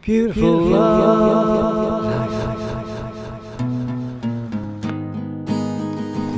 Beautiful love.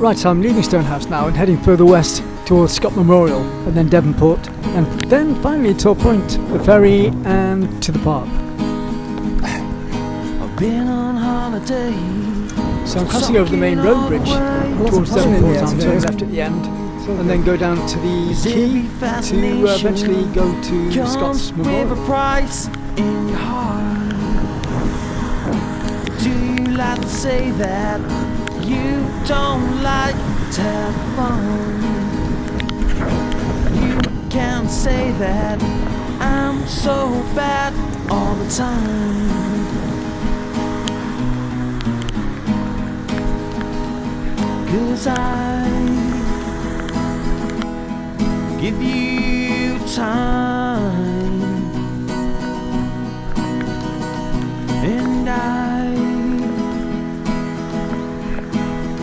Right, so I'm leaving Stonehouse now and heading further west towards Scott Memorial and then Devonport and then finally to a point, the ferry and to the park. I've been on holiday. So I'm crossing over the main road bridge towards Devonport. I'm turning left at the end and then go down to the quay to eventually go to Scott's Memorial. With a price in your heart. Do you like to say that you don't like to have fun? You can't say that I'm so bad all the time. 'Cause I give you time, and I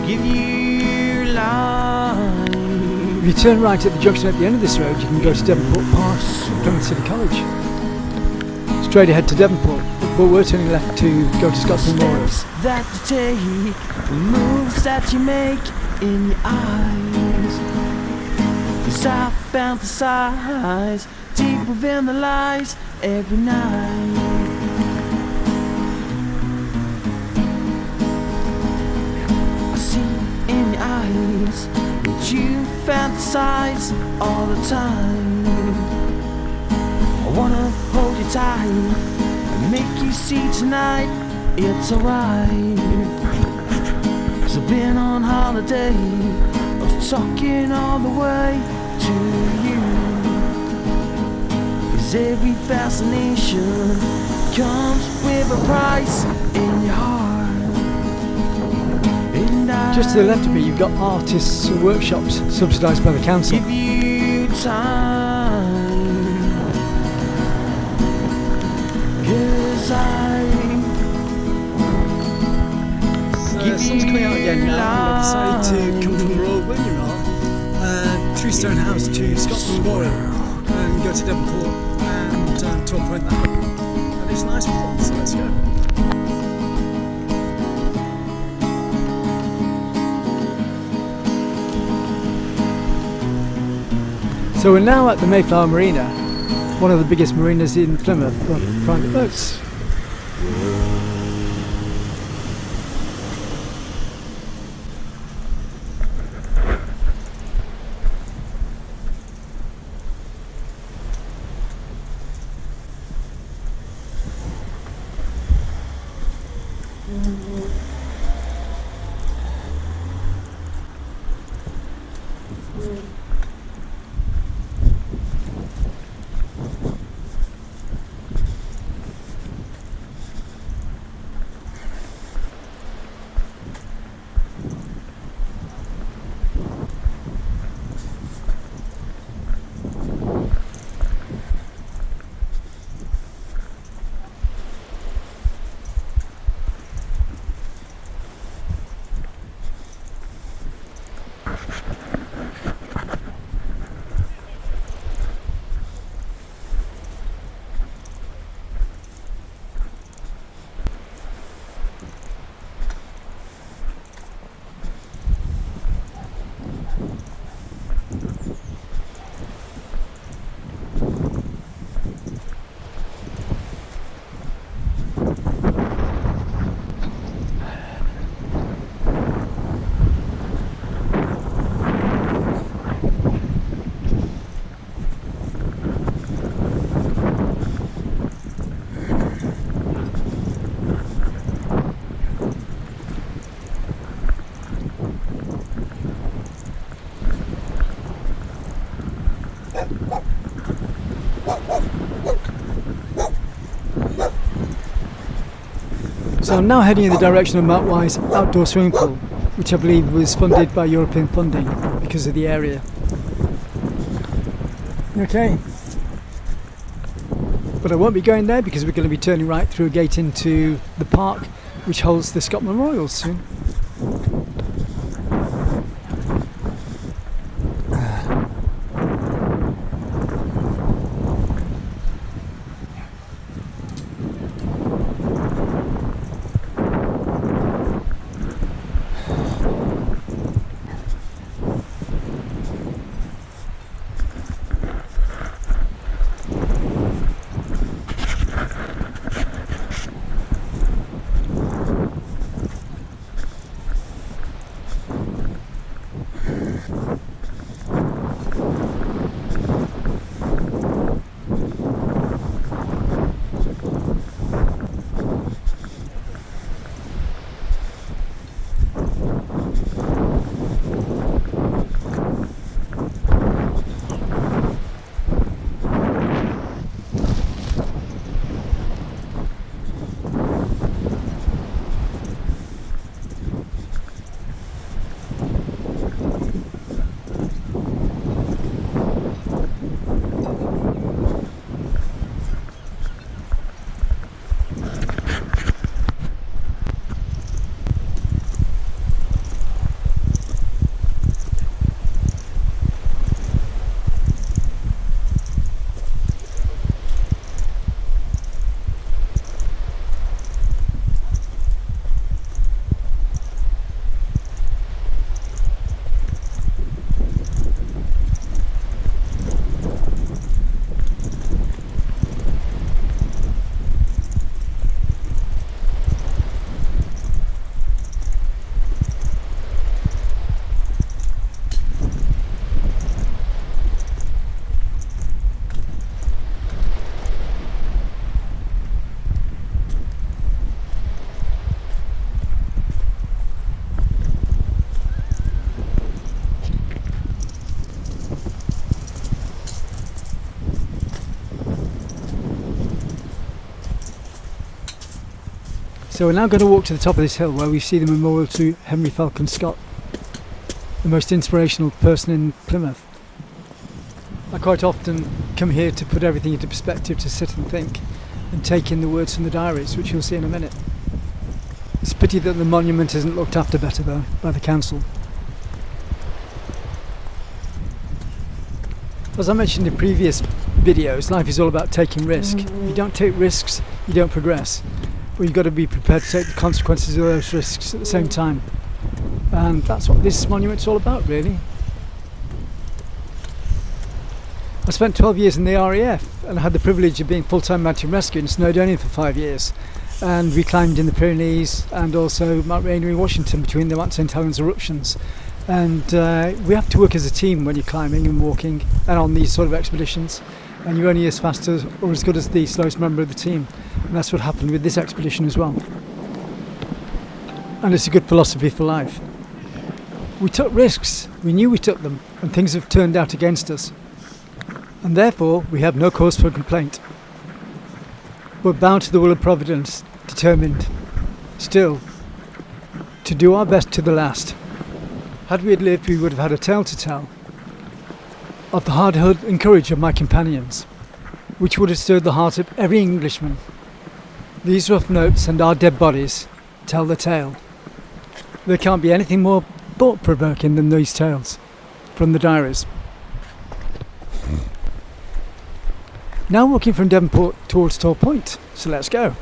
give you life. If you turn right at the junction at the end of this road, you can go to Devonport Park, Plymouth City College. Straight ahead to Devonport, but we're turning left to go to Scott's Memorial. Steps that you take, the moves that you make in your eyes. 'Cause I fantasize deep within the lies every night. I see in your eyes that you fantasize all the time. I wanna hold you tight and make you see tonight it's alright. 'Cause I've been on holiday, I was talking all the way to you. 'Cause every fascination comes with a price in your heart. And Just to the left of me, you've got artists' workshops subsidised by the council. give you time. 'Cause The sun's coming out again now, and I've decided to come from the Royal William Hall through Stonehouse to Scott's Memorial and go to Devonport and to a point that. And it's nice fun, so let's go. So we're now at the Mayflower Marina, one of the biggest marinas in Plymouth for private boats. So I'm now heading in the direction of Mark Wise outdoor swimming pool, which I believe was funded by European funding because of the area. Okay. But I won't be going there because we're going to be turning right through a gate into the park, which holds the Scott Memorial soon. So we're now going to walk to the top of this hill where we see the memorial to Henry Falcon Scott, the most inspirational person in Plymouth. I quite often come here to put everything into perspective, to sit and think and take in the words from the diaries, which you'll see in a minute. It's a pity that the monument isn't looked after better though by the council. As I mentioned in previous videos, life is all about taking risk. You don't take risks, you don't progress. But you've got to be prepared to take the consequences of those risks at the same time. And that's what this monument's all about, really. I spent 12 years in the RAF and I had the privilege of being full-time mountain rescue in Snowdonia for 5 years. And we climbed in the Pyrenees and also Mount Rainier in Washington between the Mount St. Helens eruptions. And we have to work as a team when you're climbing and walking and on these sort of expeditions. And you're only as fast as or as good as the slowest member of the team. And that's what happened with this expedition as well. And it's a good philosophy for life. We took risks, we knew we took them, and things have turned out against us. And therefore, we have no cause for complaint. We're bound to the will of Providence, determined, still, to do our best to the last. Had we lived, we would have had a tale to tell of the hardihood and courage of my companions, which would have stirred the heart of every Englishman. These rough notes and our dead bodies tell the tale. There can't be anything more thought-provoking than these tales from the diaries. Now walking from Devonport towards Tor Point, so let's go.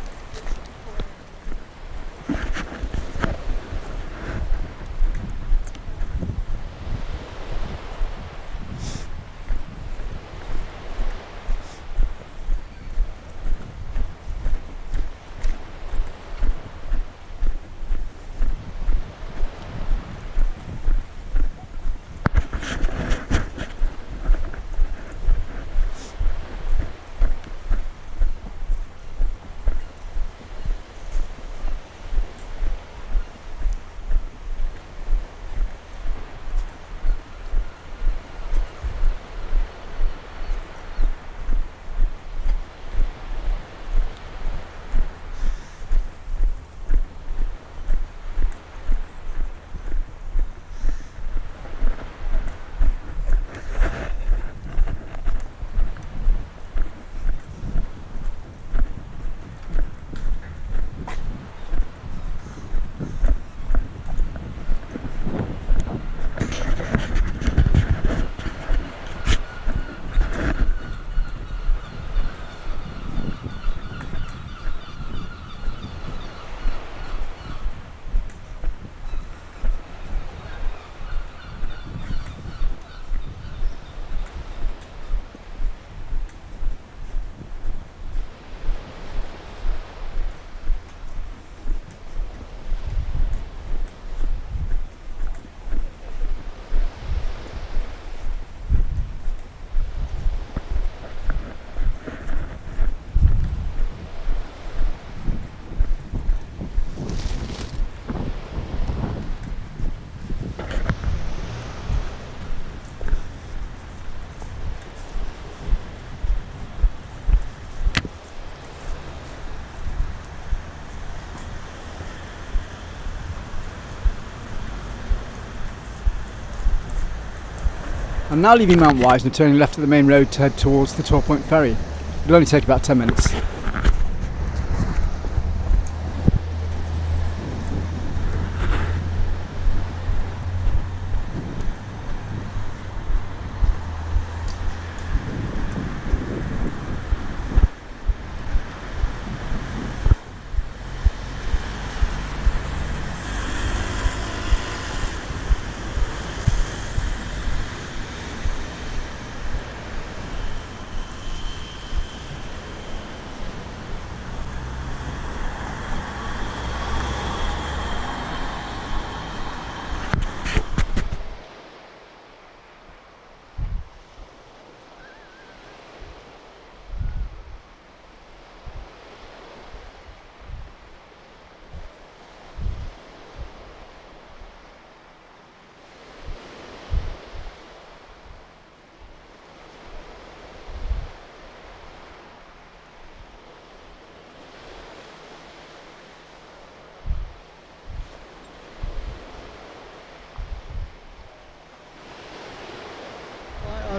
I'm now leaving Mount Wise and turning left at the main road to head towards the Tor Point ferry. It'll only take about 10 minutes.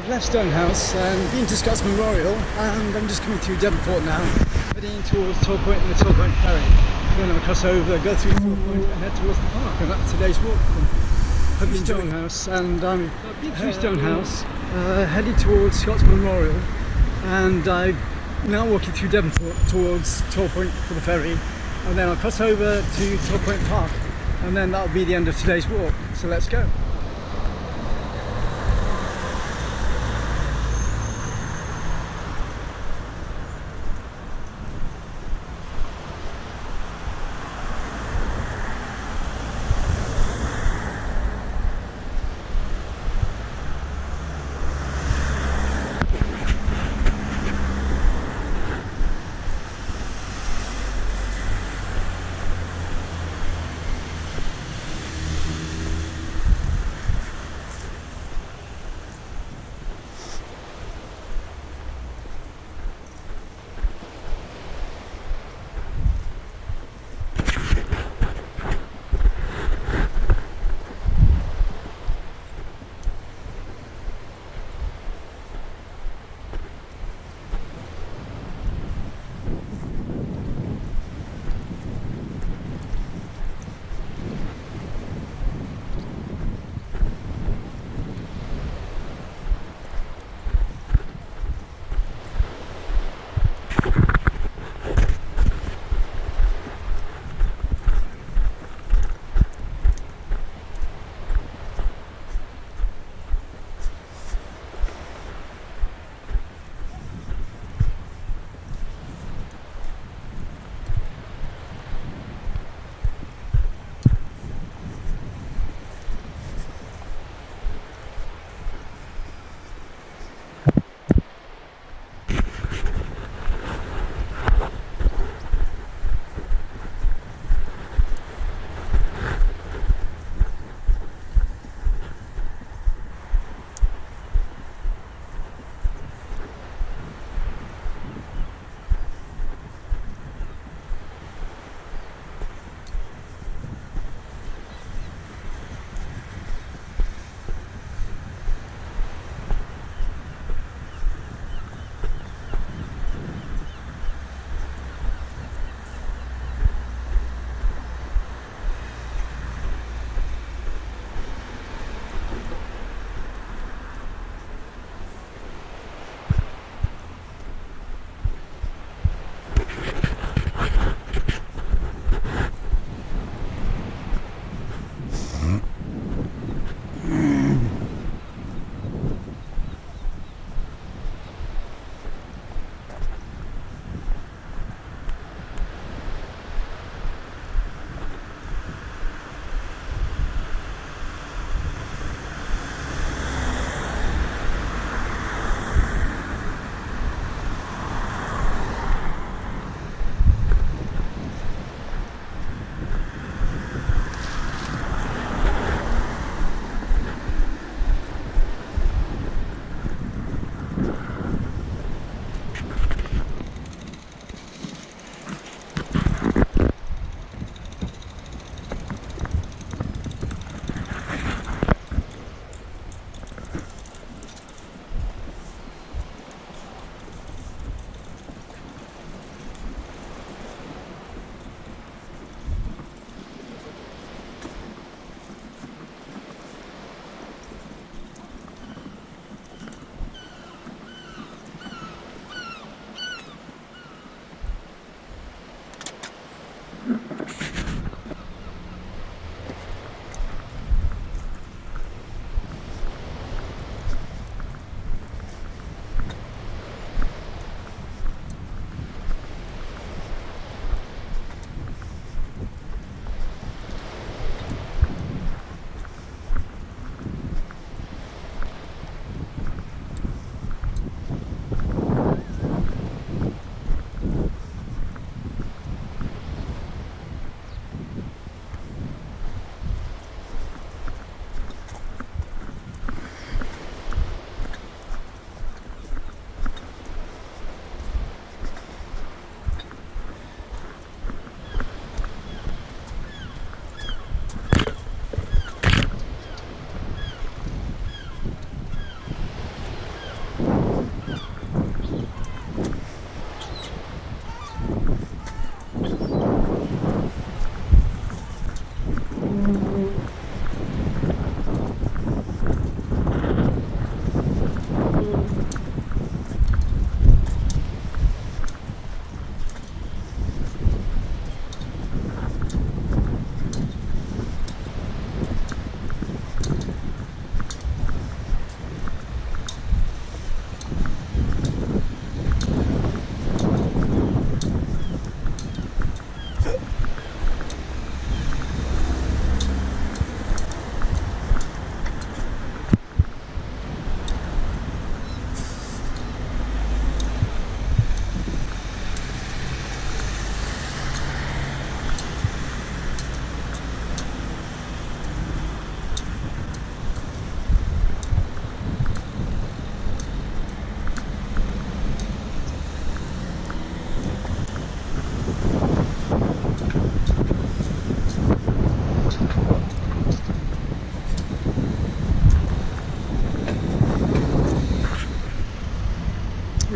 I've left Stonehouse and been to Scott's Memorial, and I'm just coming through Devonport now, heading towards Toll Point and the Toll Point ferry. Then I'll cross over, go through Toll Point and head towards the park, and that's today's walk. I've been Stonehouse, and I'm through Stonehouse, heading towards Scott's Memorial, and I'm now walking through Devonport towards Toll Point for the ferry, and then I'll cross over to Toll Point Park, and then that'll be the end of today's walk. So let's go.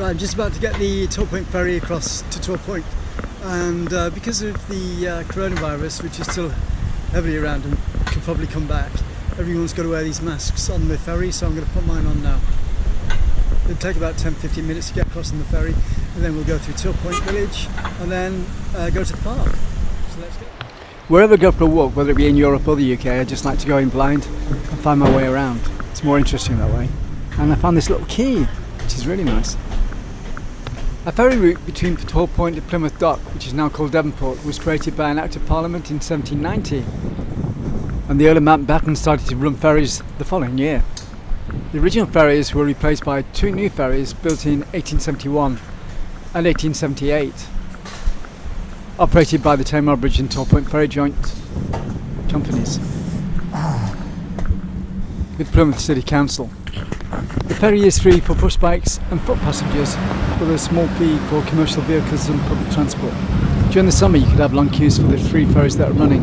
I'm just about to get the Tor Point ferry across to Tor Point, and because of the coronavirus, which is still heavily around and could probably come back, everyone's got to wear these masks on the ferry, so I'm going to put mine on now. It'll take about 10-15 minutes to get across on the ferry, and then we'll go through Tor Point village and then go to the park. So let's go. Wherever I go for a walk, whether it be in Europe or the UK, I just like to go in blind and find my way around. It's more interesting that way. And I found this little key, which is really nice. A ferry route between Tor Point and Plymouth Dock, which is now called Devonport, was created by an Act of Parliament in 1790. And the Earl of Mountbatten started to run ferries the following year. The original ferries were replaced by 2 new ferries built in 1871 and 1878, operated by the Tamar Bridge and Tor Point Ferry Joint Companies with Plymouth City Council. The ferry is free for push bikes and foot passengers, with a small fee for commercial vehicles and public transport. During the summer you could have long queues for the 3 ferries that are running.